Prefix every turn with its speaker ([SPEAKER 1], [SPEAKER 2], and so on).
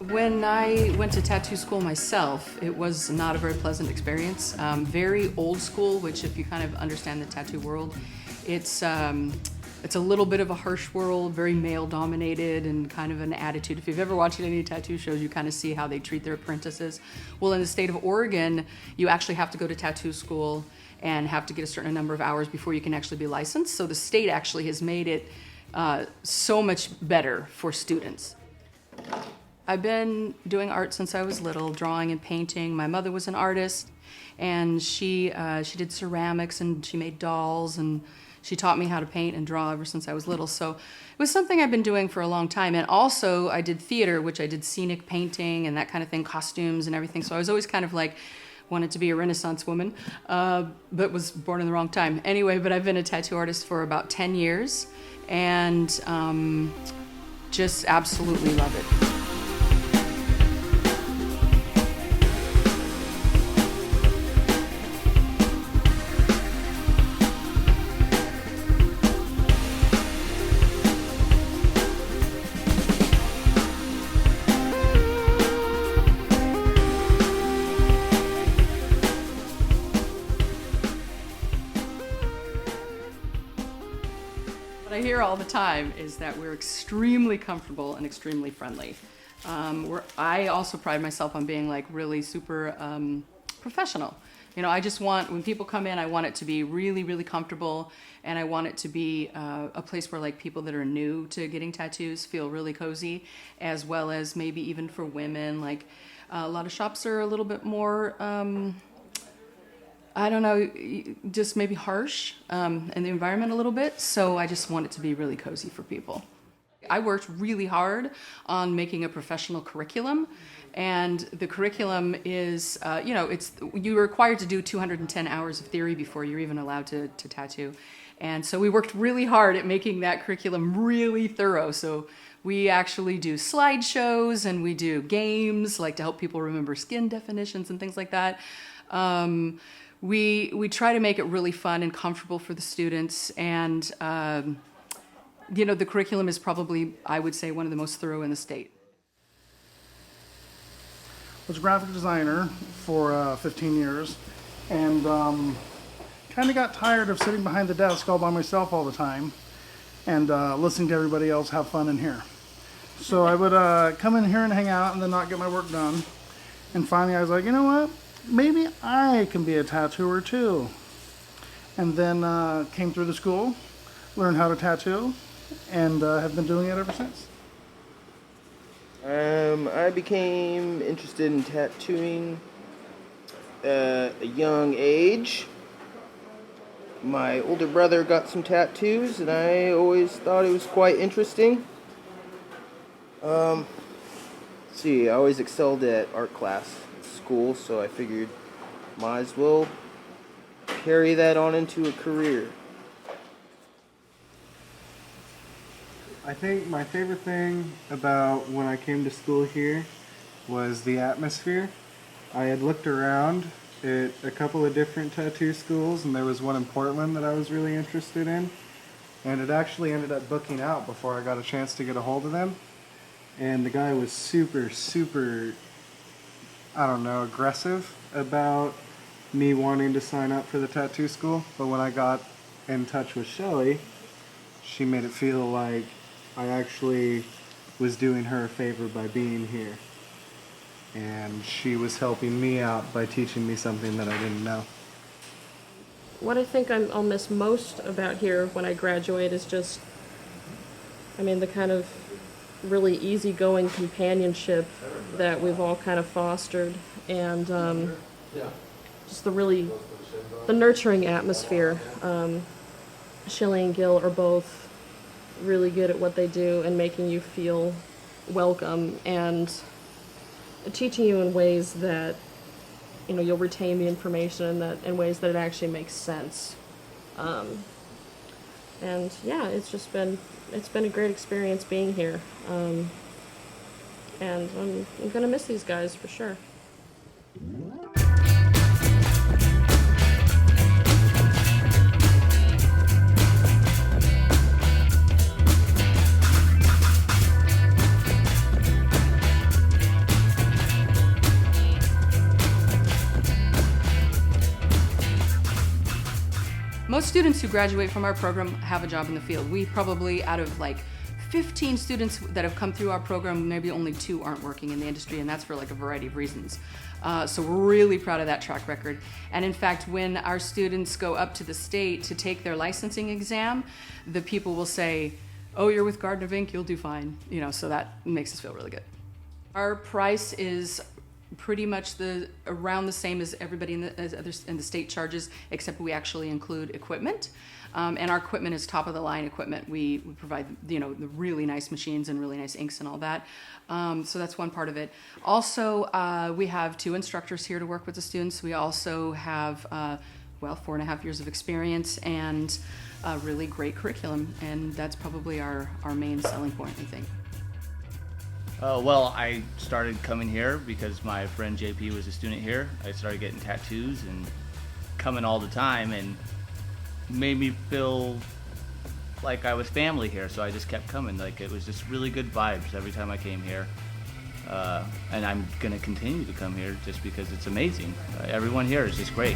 [SPEAKER 1] When I went to tattoo school myself, it was not a very pleasant experience. Very old school, which if you kind of understand the tattoo world, it's a little bit of a harsh world, very male dominated and kind of an attitude. If you've ever watched any tattoo shows, you kind of see how they treat their apprentices. Well, in the state of Oregon, you actually have to go to tattoo school and have to get a certain number of hours before you can actually be licensed. So the state actually has made it so much better for students. I've been doing art since I was little, drawing and painting. My mother was an artist, and she did ceramics, and she made dolls, and she taught me how to paint and draw ever since I was little. So it was something I've been doing for a long time. And also I did theater, which I did scenic painting and that kind of thing, costumes and everything. So I was always kind of like, wanted to be a Renaissance woman, but was born in the wrong time. Anyway, but I've been a tattoo artist for about 10 years and just absolutely love it. What I hear all the time is that we're extremely comfortable and extremely friendly. I also pride myself on being like really super professional. You know, I just want, when people come in, I want it to be really, really comfortable, and I want it to be a place where like people that are new to getting tattoos feel really cozy, as well as maybe even for women. Like a lot of shops are a little bit more I don't know, just maybe harsh in the environment a little bit. So I just want it to be really cozy for people. I worked really hard on making a professional curriculum, and the curriculum is, you're required to do 210 hours of theory before you're even allowed to tattoo. And so we worked really hard at making that curriculum really thorough. So we actually do slideshows and we do games, like to help people remember skin definitions and things like that. We try to make it really fun and comfortable for the students, and the curriculum is probably, I would say, one of the most thorough in the state.
[SPEAKER 2] I was a graphic designer for 15 years, and kind of got tired of sitting behind the desk all by myself all the time and listening to everybody else have fun in here. So I would come in here and hang out and then not get my work done. And finally I was like, you know what? Maybe I can be a tattooer too. And then came through the school, learned how to tattoo, and have been doing it ever since.
[SPEAKER 3] I became interested in tattooing at a young age. My older brother got some tattoos, and I always thought it was quite interesting. I always excelled at art class at school, so I figured might as well carry that on into a career.
[SPEAKER 4] I think my favorite thing about when I came to school here was the atmosphere. I had looked around at a couple of different tattoo schools, and there was one in Portland that I was really interested in, and it actually ended up booking out before I got a chance to get a hold of them. And the guy was super, aggressive about me wanting to sign up for the tattoo school. But when I got in touch with Shelly, she made it feel like I actually was doing her a favor by being here. And she was helping me out by teaching me something that I didn't know.
[SPEAKER 5] What I think I'll miss most about here when I graduate is just, the kind of really easygoing companionship that we've all kind of fostered, and just the nurturing atmosphere. Shelly and Gil are both really good at what they do and making you feel welcome and teaching you in ways that you'll retain the information in ways that it actually makes sense. It's been a great experience being here, and I'm gonna miss these guys for sure.
[SPEAKER 1] Most students who graduate from our program have a job in the field. We probably, out of like 15 students that have come through our program, maybe only 2 aren't working in the industry, and that's for like a variety of reasons. So we're really proud of that track record. And in fact, when our students go up to the state to take their licensing exam, the people will say, "Oh, you're with Gardner Inc., you'll do fine." You know, so that makes us feel really good. Our price is pretty much around the same as everybody in the state charges, except we actually include equipment. And our equipment is top of the line equipment. We provide, you know, the really nice machines and really nice inks and all that. So that's one part of it. Also, we have 2 instructors here to work with the students. We also have, 4.5 years of experience and a really great curriculum. And that's probably our main selling point, I think.
[SPEAKER 6] Well, I started coming here because my friend JP was a student here. I started getting tattoos and coming all the time, and made me feel like I was family here, so I just kept coming. Like, it was just really good vibes every time I came here. And I'm gonna continue to come here just because it's amazing. Everyone here is just great.